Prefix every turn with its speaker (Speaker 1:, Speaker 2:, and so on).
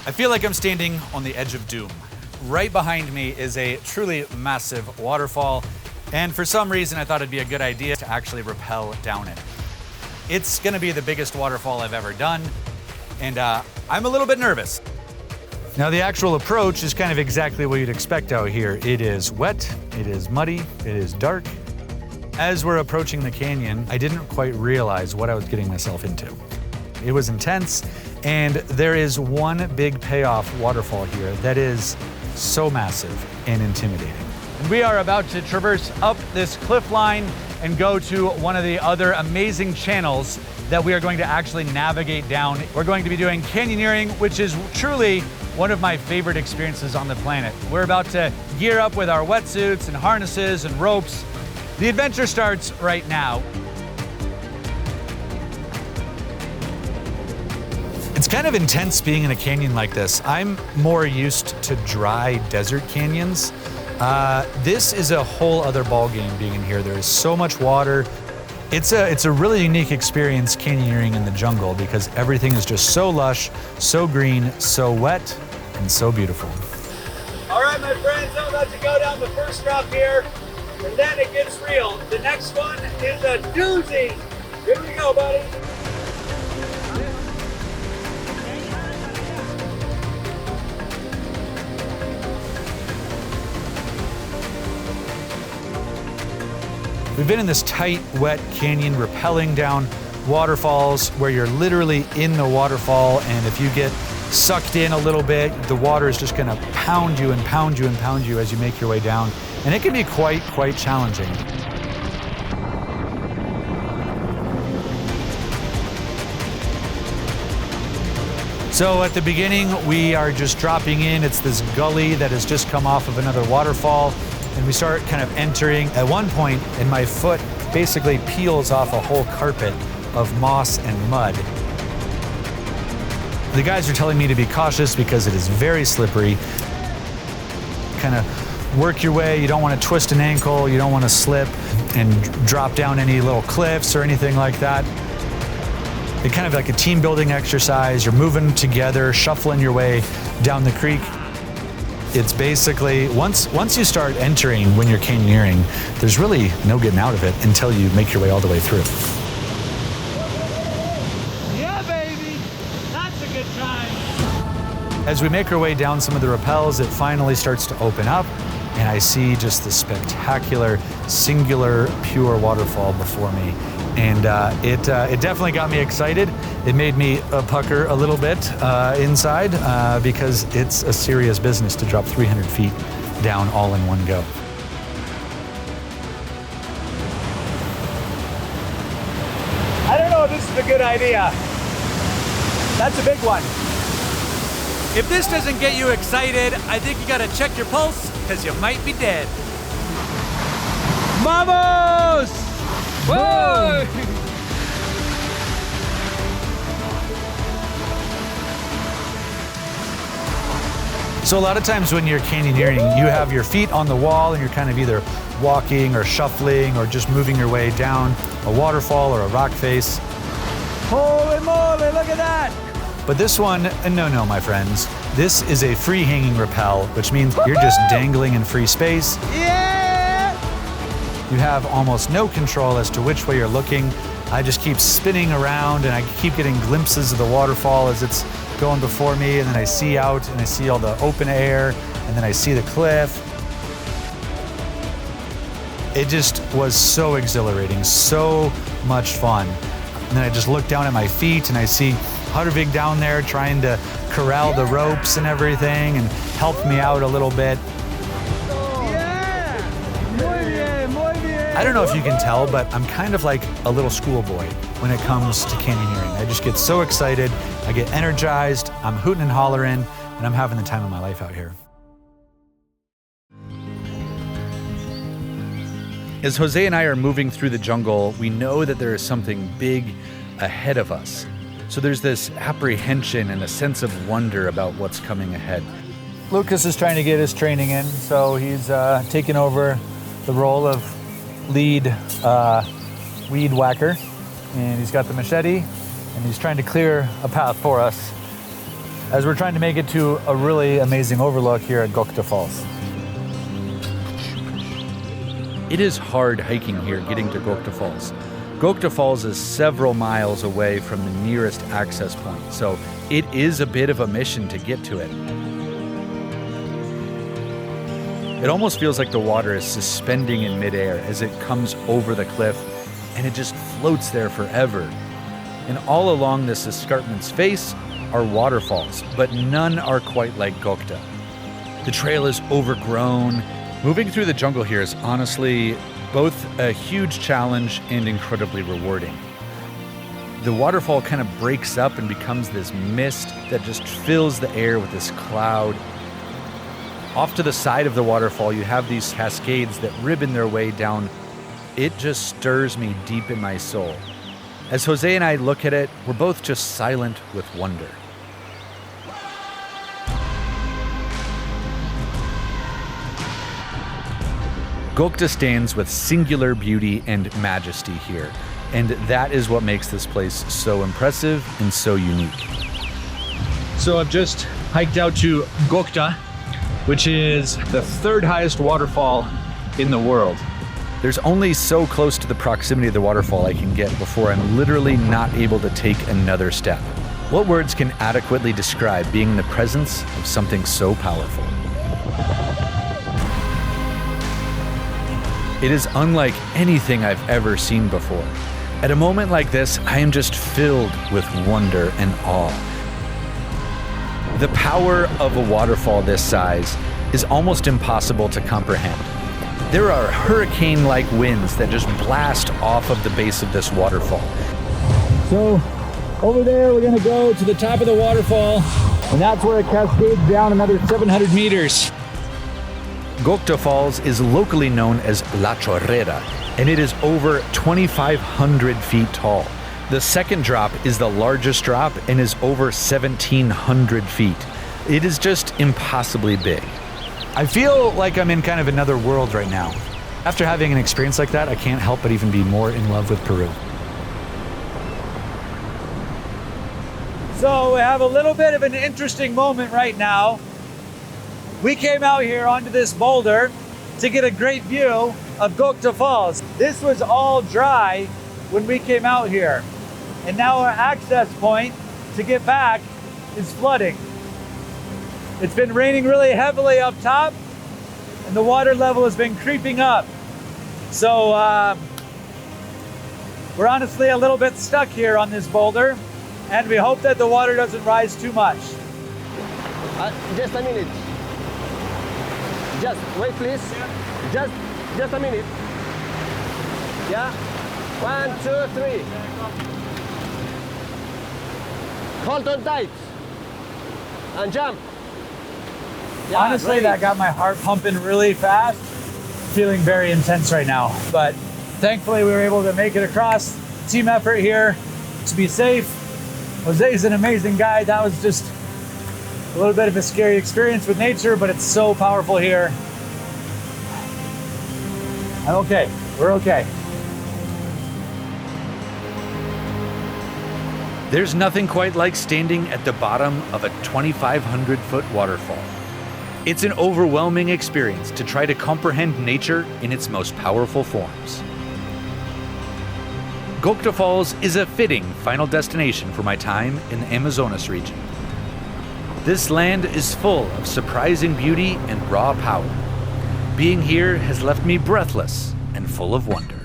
Speaker 1: I feel like I'm standing on the edge of doom. Right behind me is a truly massive waterfall, and for some reason I thought it'd be a good idea to actually rappel down it. It's gonna be the biggest waterfall I've ever done, and I'm a little bit nervous. Now the actual approach is kind of exactly what you'd expect out here. It is wet, it is muddy, it is dark. As we're approaching the canyon, I didn't quite realize what I was getting myself into. It was intense, and there is one big payoff waterfall here that is so massive and intimidating. And we are about to traverse up this cliff line and go to one of the other amazing channels that we are going to actually navigate down. We're going to be doing canyoneering, which is truly one of my favorite experiences on the planet. We're about to gear up with our wetsuits and harnesses and ropes. The adventure starts right now. It's kind of intense being in a canyon like this. I'm more used to dry desert canyons. This is a whole other ballgame being in here. There is so much water. It's a really unique experience canyoneering in the jungle because everything is just so lush, so green, so wet, and so beautiful.
Speaker 2: All right, my friends, I'm about to go down the first drop here, and then it gets real. The next one is a doozy. Here we go, buddy.
Speaker 1: We've been in this tight, wet canyon rappelling down waterfalls where you're literally in the waterfall, and if you get sucked in a little bit, the water is just gonna pound you and pound you and pound you as you make your way down. And it can be quite challenging. So at the beginning, we are just dropping in. It's this gully that has just come off of another waterfall. And we start kind of entering at one point, and my foot basically peels off a whole carpet of moss and mud. The guys are telling me to be cautious because it is very slippery. Kind of work your way. You don't want to twist an ankle. You don't want to slip and drop down any little cliffs or anything like that. It's kind of like a team building exercise. You're moving together, shuffling your way down the creek. It's basically, once you start entering when you're canyoneering, there's really no getting out of it until you make your way all the way through.
Speaker 2: Yeah, baby, that's a good time.
Speaker 1: As we make our way down some of the rappels, it finally starts to open up, and I see just the spectacular, singular, pure waterfall before me. And it definitely got me excited. It made me pucker a little bit inside because it's a serious business to drop 300 feet down all in one go.
Speaker 2: I don't know if this is a good idea. That's a big one.
Speaker 1: If this doesn't get you excited, I think you gotta check your pulse because you might be dead.
Speaker 2: Vamos! Whoa!
Speaker 1: So a lot of times when you're canyoneering, you have your feet on the wall and you're kind of either walking or shuffling or just moving your way down a waterfall or a rock face.
Speaker 2: Holy moly, look at that!
Speaker 1: But this one, no, my friends. This is a free hanging rappel, which means you're just dangling in free space.
Speaker 2: Yeah!
Speaker 1: You have almost no control as to which way you're looking. I just keep spinning around and I keep getting glimpses of the waterfall as it's going before me, and then I see out and I see all the open air, and then I see the cliff. It just was so exhilarating, so much fun. And then I just look down at my feet and I see Harvig down there trying to corral the ropes and everything and help me out a little bit. I don't know if you can tell, but I'm kind of like a little schoolboy when it comes to canyoneering. I just get so excited, I get energized, I'm hooting and hollering, and I'm having the time of my life out here. As Jose and I are moving through the jungle, we know that there is something big ahead of us. So there's this apprehension and a sense of wonder about what's coming ahead. Lucas is trying to get his training in, so he's taken over the role of lead weed whacker, and he's got the machete and he's trying to clear a path for us. as we're trying to make it to a really amazing overlook here at Gokta Falls. It is hard hiking here getting to Gokta Falls. Gokta Falls is several miles away from the nearest access point, so it is a bit of a mission to get to it. It almost feels like the water is suspending in midair as it comes over the cliff, and it just floats there forever. And all along this escarpment's face are waterfalls, but none are quite like Gokta. The trail is overgrown. Moving through the jungle here is honestly both a huge challenge and incredibly rewarding. The waterfall kind of breaks up and becomes this mist that just fills the air with this cloud. Off to the side of the waterfall, you have these cascades that ribbon their way down. It just stirs me deep in my soul. As Jose and I look at it, we're both just silent with wonder. Gokta stands with singular beauty and majesty here, and that is what makes this place so impressive and so unique. So I've just hiked out to Gokta, which is the third highest waterfall in the world. There's only so close to the proximity of the waterfall I can get before I'm literally not able to take another step. What words can adequately describe being in the presence of something so powerful? It is unlike anything I've ever seen before. At a moment like this, I am just filled with wonder and awe. The power of a waterfall this size is almost impossible to comprehend. There are hurricane-like winds that just blast off of the base of this waterfall. So over there, we're gonna go to the top of the waterfall, and that's where it cascades down another 700 meters. Gokta Falls is locally known as La Chorrera, and it is over 2,500 feet tall. The second drop is the largest drop and is over 1,700 feet. It is just impossibly big. I feel like I'm in kind of another world right now. After having an experience like that, I can't help but even be more in love with Peru.
Speaker 2: So we have a little bit of an interesting moment right now. We came out here onto this boulder to get a great view of Gokta Falls. This was all dry when we came out here. And now our access point to get back is flooding. It's been raining really heavily up top, and the water level has been creeping up. So we're honestly a little bit stuck here on this boulder, and we hope that the water doesn't rise too much.
Speaker 3: Just a minute. Just wait, please. Just a minute. Yeah. 1, 2, 3. Hold on tight and jump. Yeah,
Speaker 2: Honestly,
Speaker 3: great.
Speaker 2: that got my heart pumping really fast. Feeling very intense right now, but thankfully we were able to make it across. Team effort here to be safe. Jose's an amazing guy. That was just a little bit of a scary experience with nature, but it's so powerful here. I'm okay. We're okay.
Speaker 1: There's nothing quite like standing at the bottom of a 2,500-foot waterfall. It's an overwhelming experience to try to comprehend nature in its most powerful forms. Gokta Falls is a fitting final destination for my time in the Amazonas region. This land is full of surprising beauty and raw power. Being here has left me breathless and full of wonder.